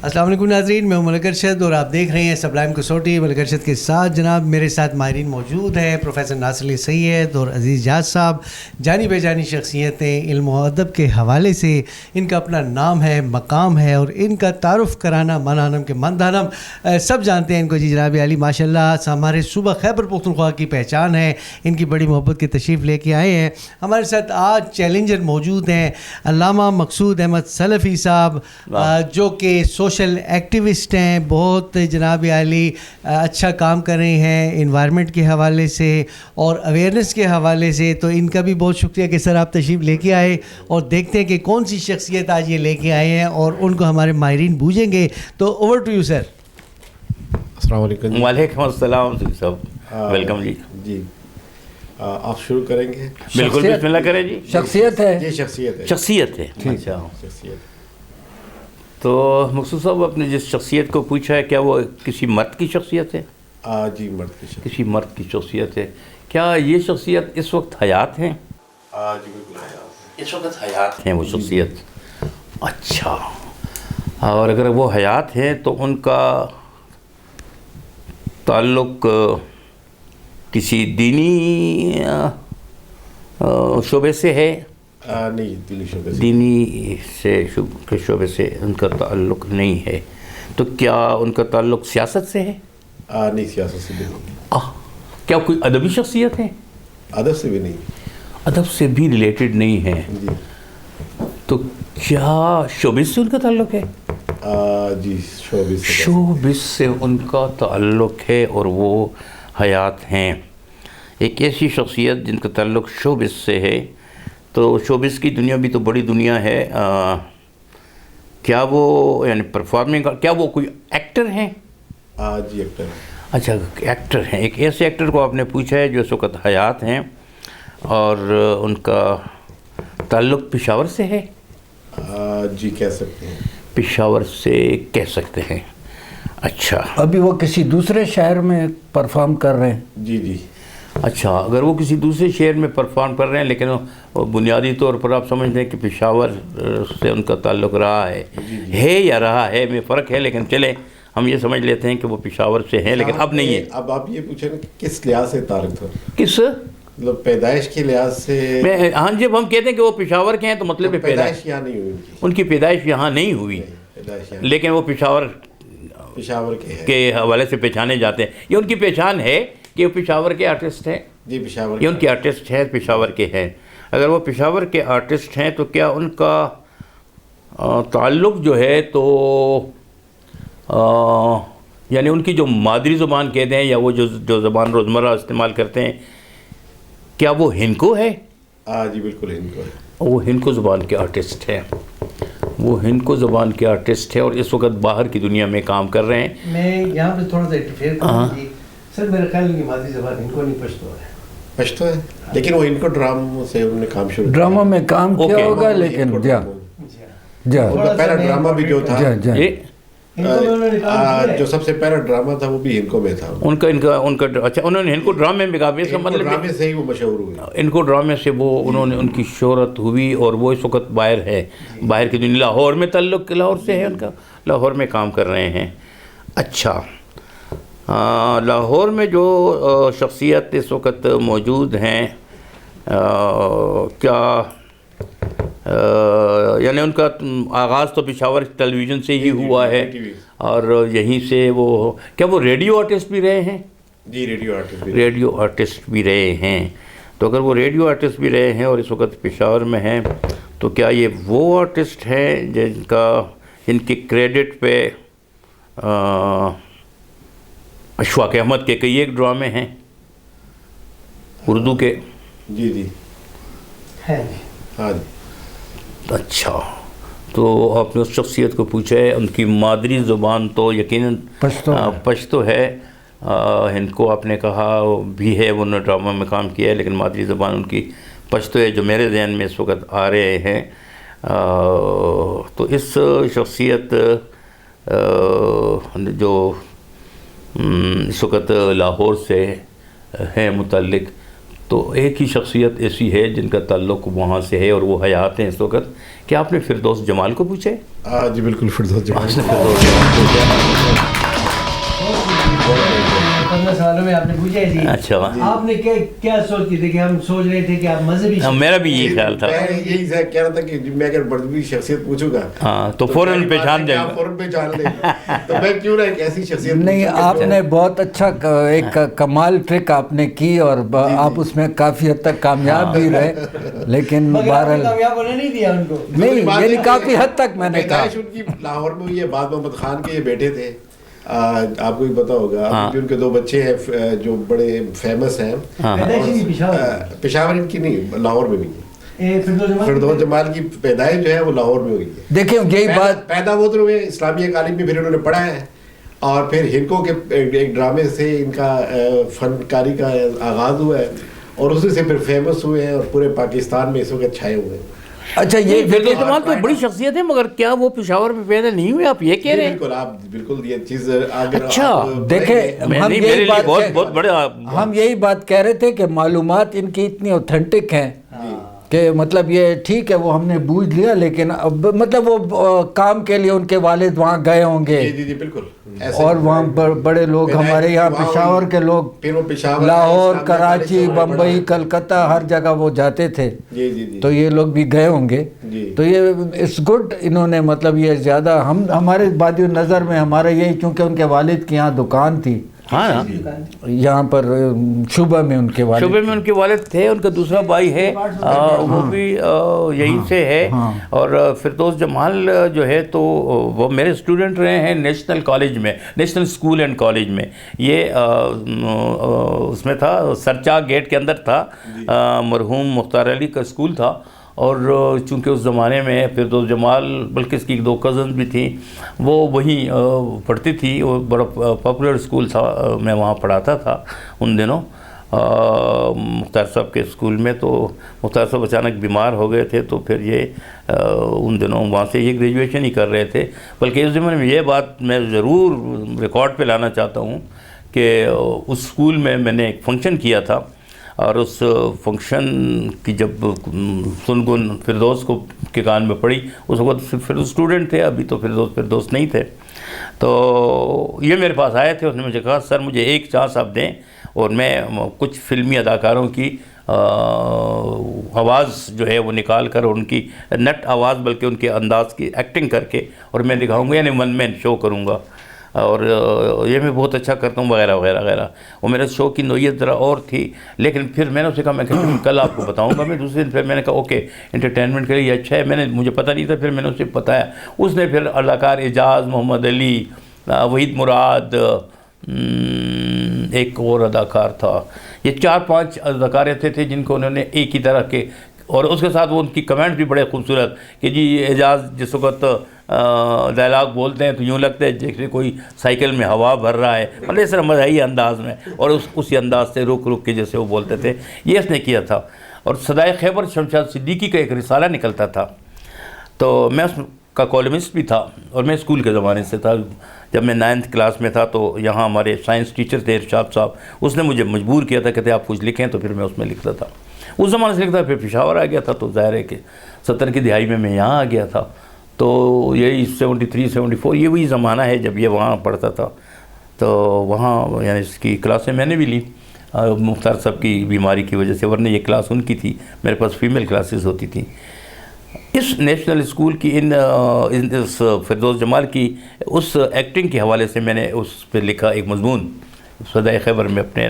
السلام علیکم ناظرین، میں ملک ارشد اور آپ دیکھ رہے ہیں سبلائم کسوٹی۔ ملک ارشد کے ساتھ جناب میرے ساتھ ماہرین موجود ہیں، پروفیسر ناصر علی سید اور عزیز جاز صاحب، جانی بے جانی شخصیتیں، علم و ادب کے حوالے سے ان کا اپنا نام ہے، مقام ہے، اور ان کا تعارف کرانا مانانم کے مندانم سب جانتے ہیں ان کو جی جناب علی ماشاء اللہ ہمارے صوبہ خیبر پختونخوا کی پہچان ہے، ان کی بڑی محبت کی تشریف لے کے آئے ہیں۔ ہمارے ساتھ آج چیلنجر موجود ہیں علامہ مقصود احمد سلفی صاحب، جو کہ سوشل ایکٹیوسٹ ہیں، بہت جناب عالی اچھا کام کر رہے ہیں انوائرمنٹ کے حوالے سے اور اویئرنیس کے حوالے سے، تو ان کا بھی بہت شکریہ کہ سر آپ تشریف لے کے آئے، اور دیکھتے ہیں کہ کون سی شخصیت آج یہ لے کے آئے ہیں اور ان کو ہمارے ماہرین بوجھیں گے۔ تو اوور ٹو یو سر۔ السلام علیکم۔ وعلیکم السلام صاحب، ویلکم جی۔ جی آپ شروع کریں گے؟ بالکل، بسم اللہ کریں جی۔ شخصیت ہے، یہ شخصیت ہے، شخصیت ہے، اچھا شخصیت۔ تو مقصود صاحب، آپ نے جس شخصیت کو پوچھا ہے کیا وہ کسی مرد کی شخصیت ہے؟ جی مرد کی شخصیت، کسی مرد کی شخصیت ہے۔ کیا یہ شخصیت اس وقت حیات ہیں؟ جی بالکل حیات، اس وقت حیات ہیں وہ شخصیت؟ اچھا، اور اگر وہ حیات ہیں تو ان کا تعلق کسی دینی شعبے سے ہے؟ نہیں، دینی شعبے سے، دینی کے شعبے سے ان کا تعلق نہیں ہے۔ تو کیا ان کا تعلق سیاست سے ہے؟ نہیں، سیاست سے بھی نہیں، کیا کوئی ادبی شخصیت ہے؟ ادب سے بھی نہیں، ادب سے بھی ریلیٹڈ نہیں ہے۔ جی تو کیا شوبز سے ان کا تعلق ہے؟ جی شوبز سے، شوبز سے ان کا تعلق ہے اور وہ حیات ہیں۔ ایک ایسی شخصیت جن کا تعلق شوبز سے ہے، تو شوبز کی دنیا بھی تو بڑی دنیا ہے۔ کیا وہ یعنی پرفارمنگ، کیا وہ کوئی ایکٹر ہیں؟ جی ایکٹر ہے۔ اچھا، ایکٹر ہیں۔ ایک ایسے ایکٹر کو آپ نے پوچھا ہے جو اس وقت حیات ہیں اور ان کا تعلق پشاور سے ہے؟ جی کہہ سکتے ہیں، پشاور سے کہہ سکتے ہیں۔ اچھا، ابھی وہ کسی دوسرے شہر میں پرفارم کر رہے ہیں؟ جی جی۔ اچھا، اگر وہ کسی دوسرے شہر میں پرفارم کر رہے ہیں، لیکن وہ بنیادی طور پر آپ سمجھتے ہیں کہ پشاور سے ان کا تعلق رہا ہے یا رہا ہے، میں فرق ہے، لیکن چلیں ہم یہ سمجھ لیتے ہیں کہ وہ پشاور سے ہیں لیکن اب نہیں ہے۔ اب آپ یہ پوچھیں نا کس لحاظ سے تعلق تھا، کس مطلب پیدائش کے لحاظ سے؟ ہاں، جب ہم کہتے ہیں کہ وہ پشاور کے ہیں تو مطلب پیدائش یہاں نہیں ہوئی، ان کی پیدائش یہاں نہیں ہوئی، پیدائش لیکن وہ پشاور کے حوالے سے پہچانے جاتے ہیں۔ یہ ان کی پہچان ہے کہ وہ پشاور کے آرٹسٹ ہیں؟ جی پشاور، یہ ان کے آرٹسٹ ہیں، پشاور کے ہیں۔ اگر وہ پشاور کے آرٹسٹ ہیں تو کیا ان کا تعلق جو ہے تو یعنی ان کی جو مادری زبان کہتے ہیں یا وہ جو زبان روزمرہ استعمال کرتے ہیں، کیا وہ ہندکو ہے؟ جی بالکل ہندکو ہے، وہ ہندکو زبان کے آرٹسٹ ہیں، وہ ہندکو زبان کے آرٹسٹ ہیں اور اس وقت باہر کی دنیا میں کام کر رہے ہیں۔ میں یہاں پہ تھوڑا سا انٹرفیئر کروں گی سر، میرا خیال کی مادری زبان ان کو نہیں پشتو ہے، پشتو ہے، لیکن وہ ان کو ڈراموں سے انہوں نے کام شروع کیا، ڈراموں میں کام کیا ہوگا، لیکن ان کا پہلا ڈرامہ بھی جو تھا، جو سب سے پہلا ڈرامہ تھا وہ بھی ہندکو میں تھا، ان کا اچھا، انہوں نے ہندکو ڈرامے میں کہا، اس کا مطلب ڈرامے سے ہی وہ مشہور ہوئے، ہندکو ڈرامے سے وہ انہوں نے ان کی شہرت ہوئی اور وہ اس وقت باہر ہے، باہر کی دنیا، لاہور میں تعلق، لاہور سے ہے ان کا، لاہور میں کام کر رہے ہیں۔ اچھا، لاہور میں جو شخصیت اس وقت موجود ہیں، کیا یعنی ان کا آغاز تو پشاور ٹیلی ویژن سے ہی ہوا ہے اور یہیں سے وہ، کیا وہ ریڈیو آرٹسٹ بھی رہے ہیں؟ جی ریڈیو آرٹسٹ بھی رہے ہیں۔ تو اگر وہ ریڈیو آرٹسٹ بھی رہے ہیں اور اس وقت پشاور میں ہیں، تو کیا یہ وہ آرٹسٹ ہیں جن کے کریڈٹ پہ اشفاق احمد کے کئی ایک ڈرامے ہیں اردو کے؟ جی جی، ہاں جی۔ اچھا، تو آپ نے اس شخصیت کو پوچھا ہے، ان کی مادری زبان تو یقیناً پشتو ہے، ہندکو آپ نے کہا بھی ہے، انہوں نے ڈرامہ میں کام کیا ہے، لیکن مادری زبان ان کی پشتو ہے جو میرے ذہن میں اس وقت آ رہے ہیں۔ تو اس شخصیت جو اس وقت لاہور سے ہے متعلق، تو ایک ہی شخصیت ایسی ہے جن کا تعلق وہاں سے ہے اور وہ حیات ہیں اس وقت. کیا آپ نے فردوس جمال کو پوچھے؟ جی بالکل فردوس جمال. آپ نے فردوس جمال پوچھا؟ 15 سالوں میں آپ نے پوچھا ہے جی. اچھا, آپ نے کیا سوچتے تھے کہ ہم سوچ رہے تھے کہ آپ مذہبی؟ میرا بھی یہی خیال تھا. میں یہی کہہ رہا تھا کہ میں اگر مذہبی شخصیت پوچھوں گا ہاں تو فوراً پہچان جائے گا. فوراً پہچان لیں گے. تو میں کیوں نہ ایک ایسی شخصیت. نہیں, آپ نے بہت اچھا ایک کمال ٹرک آپ نے کی اور آپ اس میں کافی حد تک کامیاب بھی رہے, لیکن بہرحال کامیاب ہونے نہیں دیا ان کو. نہیں, یعنی کافی حد تک میں نے کہا. ان کی لاہور میں ہوئی ہے. بعد محمد خان کے یہ بیٹے تھے, آپ کو بھی پتا ہوگا. ابھی بھی ان کے 2 بچے ہیں جو بڑے فیمس ہیں. پشاور ان کی نہیں, لاہور میں بھی. فردوس جمال کی پیدائش جو ہے وہ لاہور میں ہوئی ہے. دیکھیں یہی بات, پیدا وہ تو ہوئے اسلامیہ کالج میں, پھر انہوں نے پڑھا ہے اور پھر ہندکو کے ایک ڈرامے سے ان کا فنکاری کا آغاز ہوا ہے اور اسی سے پھر فیمس ہوئے ہیں اور پورے پاکستان میں اس وقت چھائے ہوئے ہیں. اچھا یہ فردوس جمال تو بڑی شخصیت ہے, مگر کیا وہ پشاور میں پیدا نہیں ہوئے؟ آپ یہ کہہ رہے ہیں؟ بالکل, آپ بالکل یہ چیز اگر اچھا دیکھیں, ہم یہی بات کہہ رہے تھے کہ معلومات ان کی اتنی اوتھینٹک ہیں کہ مطلب یہ ٹھیک ہے وہ ہم نے بوجھ لیا, لیکن اب مطلب وہ کام کے لیے ان کے والد وہاں گئے ہوں گے. جی بالکل. اور وہاں بڑے لوگ ہمارے یہاں پشاور کے لوگ لاہور, کراچی, بمبئی, کلکتہ ہر جگہ وہ جاتے تھے. تو یہ لوگ بھی گئے ہوں گے. تو یہ اٹس گڈ, انہوں نے مطلب یہ زیادہ ہمارے بادی نظر میں ہمارا یہی, چونکہ ان کے والد کی یہاں دکان تھی. ہاں, یہاں پر شعبہ میں ان کے والد تھے. ان کا دوسرا بھائی ہے وہ بھی یہیں سے ہے. اور فردوس جمال جو ہے تو وہ میرے اسٹوڈنٹ رہے ہیں نیشنل کالج میں, نیشنل اسکول اینڈ کالج میں. یہ اس میں تھا, سرچا گیٹ کے اندر تھا, مرحوم مختار علی کا اسکول تھا. اور چونکہ اس زمانے میں فردوس جمال, بلکہ اس کی 2 کزنز بھی تھیں, وہ وہیں پڑھتی تھی. وہ بڑا پاپولر اسکول تھا, میں وہاں پڑھاتا تھا ان دنوں مختار صاحب کے اسکول میں. تو مختار صاحب اچانک بیمار ہو گئے تھے, تو پھر یہ ان دنوں وہاں سے یہ گریجویشن ہی کر رہے تھے. بلکہ اس زمانے میں یہ بات میں ضرور ریکارڈ پہ لانا چاہتا ہوں کہ اس اسکول میں نے ایک فنکشن کیا تھا, اور اس فنکشن کی جب سنگن فردوس کو کے کان میں پڑی, اس وقت پھر اسٹوڈنٹ تھے, ابھی تو فردوس نہیں تھے. تو یہ میرے پاس آئے تھے, اس نے مجھے کہا سر مجھے ایک چانس آپ دیں اور میں کچھ فلمی اداکاروں کی آواز جو ہے وہ نکال کر, ان کی نٹ آواز بلکہ ان کے انداز کی ایکٹنگ کر کے اور میں دکھاؤں گا, یعنی 1 مین شو کروں گا, اور یہ میں بہت اچھا کرتا ہوں وغیرہ وغیرہ وغیرہ. وہ میرے شو کی نوعیت ذرا اور تھی, لیکن پھر میں نے اسے کہا میں کہتا ہوں کل آپ کو بتاؤں گا. میں دوسرے دن پھر میں نے کہا اوکے انٹرٹینمنٹ کے لیے اچھا ہے. مجھے پتہ نہیں تھا, پھر میں نے اسے بتایا. اس نے پھر اداکار اعجاز, محمد علی, وحید مراد, ایک اور اداکار تھا, یہ 4-5 اداکار ایسے تھے جن کو انہوں نے ایک ہی طرح کے, اور اس کے ساتھ وہ ان کی کمنٹ بھی بڑے خوبصورت کہ جی اعجاز جس وقت ڈائلاگ بولتے ہیں تو یوں لگتا ہے جیسے کوئی سائیکل میں ہوا بھر رہا ہے, مطلب اس طرح مزاحیہ انداز میں, اور اسی انداز سے رک کے جیسے وہ بولتے تھے, یہ اس نے کیا تھا. اور صدائے خیبر شمشاد صدیقی کا ایک رسالہ نکلتا تھا, تو میں اس کا کالمسٹ بھی تھا, اور میں اسکول کے زمانے سے تھا. جب میں 9th کلاس میں تھا تو یہاں ہمارے سائنس ٹیچر تھے ارشاد صاحب, اس نے مجھے مجبور کیا تھا, کہتے آپ کچھ لکھیں, تو پھر میں اس میں لکھتا تھا. اس زمانے سے لکھتا, پھر پشاور آ گیا تھا, تو ظاہر ہے کہ 70 کی دہائی میں یہاں آ گیا تھا. تو یہی 73-74 یہ وہی زمانہ ہے جب یہ وہاں پڑھتا تھا. تو وہاں یعنی اس کی کلاسیں میں نے بھی لی مختار صاحب کی بیماری کی وجہ سے, ورنہ یہ کلاس ان کی تھی, میرے پاس فیمیل کلاسز ہوتی تھیں. اس نیشنل اسکول کی اس فردوس جمال کی اس ایکٹنگ کے حوالے سے میں نے اس پہ لکھا ایک مضمون صدائے خیبر میں, اپنے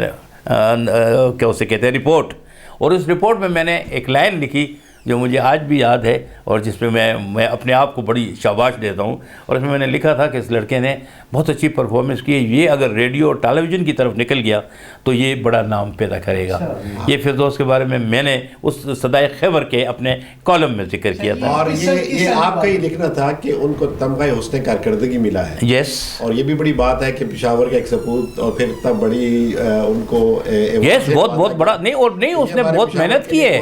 کیا اسے کہتے ہیں رپورٹ. اور اس رپورٹ میں نے ایک لائن لکھی جو مجھے آج بھی یاد ہے, اور جس میں میں اپنے آپ کو بڑی شاباش دیتا ہوں. اور اس میں نے لکھا تھا کہ اس لڑکے نے بہت اچھی پرفارمنس کی ہے, یہ اگر ریڈیو اور ٹیلی ویژن کی طرف نکل گیا تو یہ بڑا نام پیدا کرے گا. یہ فردوس کے بارے میں نے اس صدائے خیبر کے اپنے کالم میں ذکر کیا تھا. اور یہ آپ کا ہی لکھنا تھا کہ ان کو تمغہ حسن کارکردگی ملا ہے. یس, اور یہ بھی بڑی بات ہے کہ پشاور کا ایک سپوت, اور پھر اتنا بڑی ان کو یس بہت بڑا نہیں, اور نہیں اس نے بہت محنت کی ہے,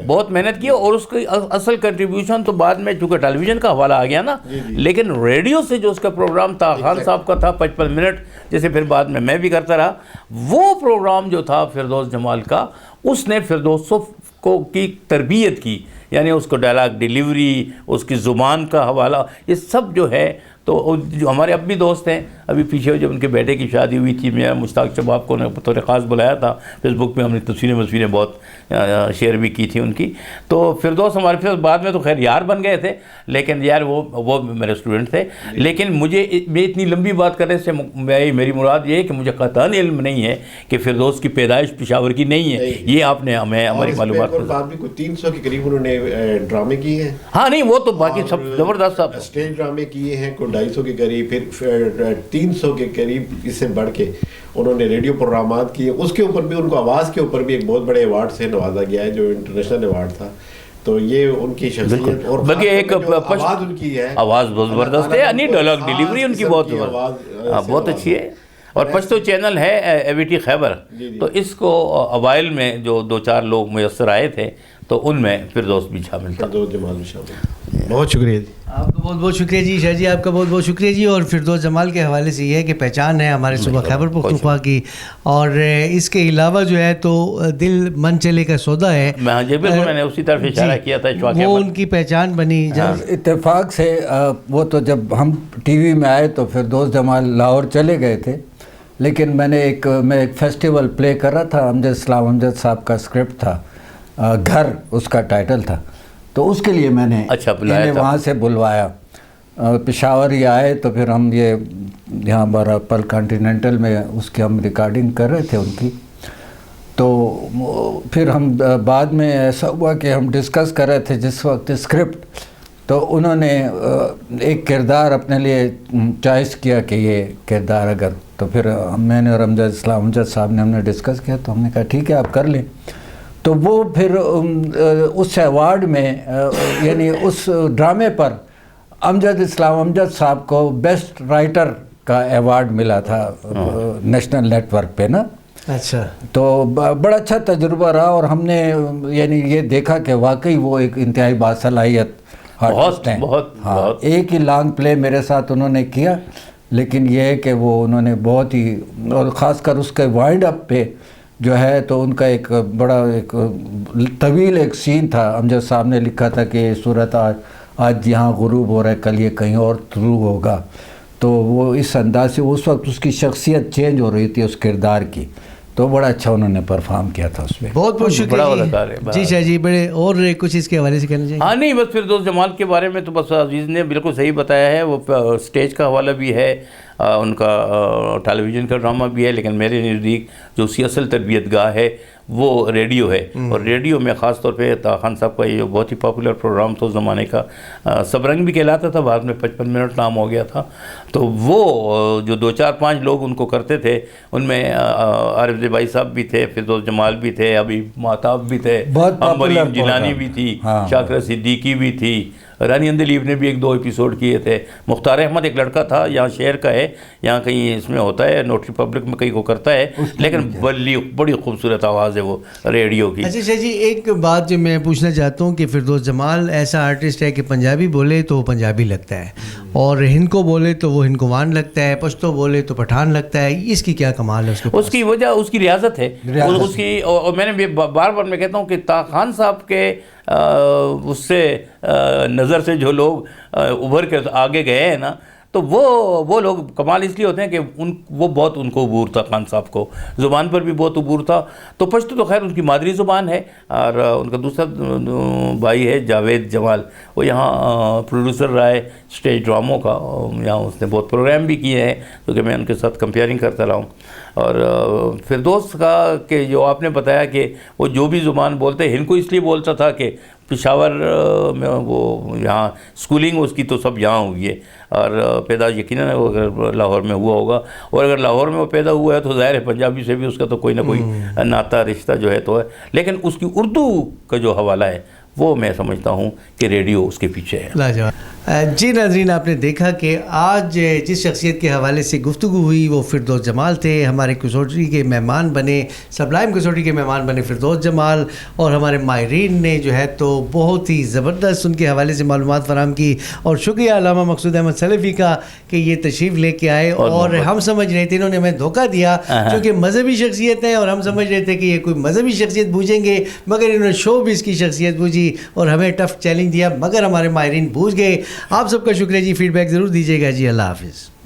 بہت محنت کی. اور اس کی اصل کنٹریبیوشن تو بعد میں چونکہ ٹیلی ویژن کا حوالہ آ گیا نا، لیکن ریڈیو سے جو اس کا پروگرام تھا خان صاحب کا تھا 55 منٹ، جیسے پھر بعد میں بھی کرتا رہا، وہ پروگرام جو تھا فردوس جمال کا، اس نے فردوس کو کی تربیت کی، یعنی اس کو ڈائلاگ ڈیلیوری، اس کی زبان کا حوالہ، یہ سب جو ہے. تو جو ہمارے اب بھی دوست ہیں، ابھی پیچھے جب ان کے بیٹے کی شادی ہوئی تھی، میں مشتاق شباب کو بطور خاص بلایا تھا، فیس بک پہ ہم نے تصویریں بہت شیئر بھی کی تھی ان کی. تو فردوس ہمارے پاس بعد میں تو خیر یار بن گئے تھے، لیکن یار وہ میرے اسٹوڈنٹ تھے. لیکن میں اتنی لمبی بات کرنے سے میری مراد یہ ہے کہ مجھے قطعاً علم نہیں ہے کہ فردوس کی پیدائش پشاور کی نہیں ہے. یہ آپ نے ہمیں ہماری معلومات 300 کے قریب انہوں نے ڈرامے کیے ہیں. ہاں نہیں، وہ تو باقی سب زبردست اسٹیج ڈرامے کیے ہیں، 250 کے قریب، پھر 300 کے قریب اس سے بڑھ کے انہوں نے ریڈیو پروگرامات کیے. اس کے اوپر بھی ان کو آواز کے اوپر بھی ایک بہت بڑے ایوارڈ سے نوازا گیا ہے، جو انٹرنیشنل ایوارڈ تھا. تو یہ ان کی شخصیت اور بلکہ ایک آواز ان کی ہے، آواز بہت زبردست ہے، یعنی ڈائلاگ ڈیلیوری ان کی بہت اچھی ہے. اور پشتو چینل ہے AVT خیبر، تو اس کو اوائل میں جو 2-4 لوگ میسر آئے تھے تو ان میں فردوس بھی شامل تھا. فردوس جمال بھی شامل. بہت شکریہ جی، آپ کا بہت بہت شکریہ جی. شاہ جی آپ کا بہت بہت شکریہ جی. اور فردوس جمال کے حوالے سے یہ ہے کہ پہچان ہے ہمارے صوبہ خیبر پختونخوا کی، اور اس کے علاوہ جو ہے تو دل من چلے کا سودا ہے، میں نے اسی طرف اشارہ کیا تھا، وہ ان کی پہچان بنی. اتفاق سے وہ تو جب ہم ٹی وی میں آئے تو فردوس جمال لاہور چلے گئے تھے، لیکن میں ایک فیسٹیول پلے کر رہا تھا، اسلام امجد صاحب کا اسکرپٹ تھا، گھر اس کا ٹائٹل تھا، تو اس کے لیے میں نے وہاں سے بلوایا. پشاور ہی آئے تو پھر ہم یہاں پل کانٹیننٹل میں اس کی ہم ریکارڈنگ کر رہے تھے ان کی. تو پھر ہم بعد میں ایسا ہوا کہ ہم ڈسکس کر رہے تھے جس وقت اسکرپٹ، تو انہوں نے ایک کردار اپنے لیے چوائس کیا کہ یہ کردار اگر، تو پھر میں نے اور اسلام امجد صاحب نے ہم نے ڈسکس کیا، تو ہم نے کہا ٹھیک ہے آپ کر لیں. تو وہ پھر اس ایوارڈ میں یعنی اس ڈرامے پر اسلام امجد صاحب کو بیسٹ رائٹر کا ایوارڈ ملا تھا نیشنل نیٹ ورک پہ نا. اچھا. تو بڑا اچھا تجربہ رہا، اور ہم نے یعنی یہ دیکھا کہ واقعی وہ ایک انتہائی باصلاحیت آرٹسٹ ہیں. ہاں، ایک ہی لانگ پلے میرے ساتھ انہوں نے کیا، لیکن یہ ہے کہ وہ انہوں نے بہت ہی، اور خاص کر اس کے وائنڈ اپ پہ جو ہے تو ان کا ایک بڑا ایک طویل ایک سین تھا. امجد صاحب نے لکھا تھا کہ صورت آج یہاں غروب ہو رہا ہے، کل یہ کہیں اور طلوع ہوگا. تو وہ اس انداز سے اس وقت اس کی شخصیت چینج ہو رہی تھی اس کردار کی، تو بڑا اچھا انہوں نے پرفارم کیا تھا اس میں. بہت بہت شکریہ جی شاہ جی. بڑے اور کچھ اس کے حوالے سے کہنا چاہیے؟ ہاں نہیں، بس فردوس جمال کے بارے میں تو بس عزیز نے بالکل صحیح بتایا ہے. وہ اسٹیج کا حوالہ بھی ہے، ان کا ٹیلی ویژن کا ڈرامہ بھی ہے، لیکن میرے نزدیک جو اس کی اصل تربیت گاہ ہے وہ ریڈیو ہے. اور ریڈیو میں خاص طور پہ خان صاحب کا یہ بہت ہی پاپولر پروگرام تھا اس زمانے کا، سب رنگ بھی کہلاتا تھا، بعد میں 55 منٹ نام ہو گیا تھا. تو وہ جو 2-4-5 لوگ ان کو کرتے تھے، ان میں عارف زیبائی صاحب بھی تھے، فردوس جمال بھی تھے، ابھی مہتاب بھی تھے، مریم جیلانی بھی تھی، شاکرہ صدیقی بھی تھی، رانی اندلیب نے بھی 1-2 ایپیسوڈ کیے تھے. مختار احمد ایک لڑکا تھا، یہاں شہر کا ہے، یہاں کہیں اس میں ہوتا ہے نوٹری پبلک میں کہیں کو کرتا ہے، لیکن بڑی خوبصورت آواز ہے وہ ریڈیو کی. اچھا جی، ایک بات جو میں پوچھنا چاہتا ہوں کہ فردوس جمال ایسا آرٹسٹ ہے کہ پنجابی بولے تو وہ پنجابی لگتا ہے، اور ہند کو بولے تو وہ ہندکوان لگتا ہے، پشتو بولے تو پٹھان لگتا ہے. اس کی کیا کمال ہے؟ اس کی وجہ اس کی ریاضت ہے اس کی. اور میں نے بار بار میں کہتا ہوں کہ خان صاحب کے اس سے نظر سے جو لوگ ابھر کے آگے گئے ہیں نا، تو وہ لوگ کمال اس لیے ہوتے ہیں کہ وہ بہت ان کو عبور تھا، خان صاحب کو زبان پر بھی بہت عبور تھا. تو پشتو تو خیر ان کی مادری زبان ہے، اور ان کا دوسرا بھائی ہے جاوید جمال، وہ یہاں پروڈیوسر رہا ہے اسٹیج ڈراموں کا، یہاں اس نے بہت پروگرام بھی کیے ہیں، کیونکہ میں ان کے ساتھ کمپیئرنگ کرتا رہا ہوں. اور فردوس کا کہ جو آپ نے بتایا کہ وہ جو بھی زبان بولتے، ہند کو اس لیے بولتا تھا کہ پشاور میں وہ یہاں اسکولنگ اس کی تو سب یہاں ہوئی ہے، اور پیدا یقیناً وہ اگر لاہور میں ہوا ہوگا، اور اگر لاہور میں وہ پیدا ہوا ہے تو ظاہر ہے پنجابی سے بھی اس کا تو کوئی نہ کوئی ناطہ رشتہ جو ہے تو ہے. لیکن اس کی اردو کا جو حوالہ ہے وہ میں سمجھتا ہوں کہ ریڈیو اس کے پیچھے ہے. جی ناظرین، آپ نے دیکھا کہ آج جس شخصیت کے حوالے سے گفتگو ہوئی وہ فردوس جمال تھے. ہمارے کسوٹی کے مہمان بنے، سبلائم کسوٹی کے مہمان بنے فردوس جمال، اور ہمارے ماہرین نے جو ہے تو بہت ہی زبردست ان کے حوالے سے معلومات فراہم کی. اور شکریہ علامہ مقصود احمد سلفی کا کہ یہ تشریف لے کے آئے. اور ہم سمجھ رہے تھے انہوں نے ہمیں دھوکہ دیا کیونکہ مذہبی شخصیت ہے، اور ہم سمجھ رہے تھے کہ یہ کوئی مذہبی شخصیت بوجھیں گے، مگر انہوں نے شو بھی اس کی شخصیت بوجھی اور ہمیں ٹف چیلنج دیا، مگر ہمارے ماہرین بوجھ گئے. آپ سب کا شکریہ جی. فیڈ بیک ضرور دیجیے گا جی. اللہ حافظ.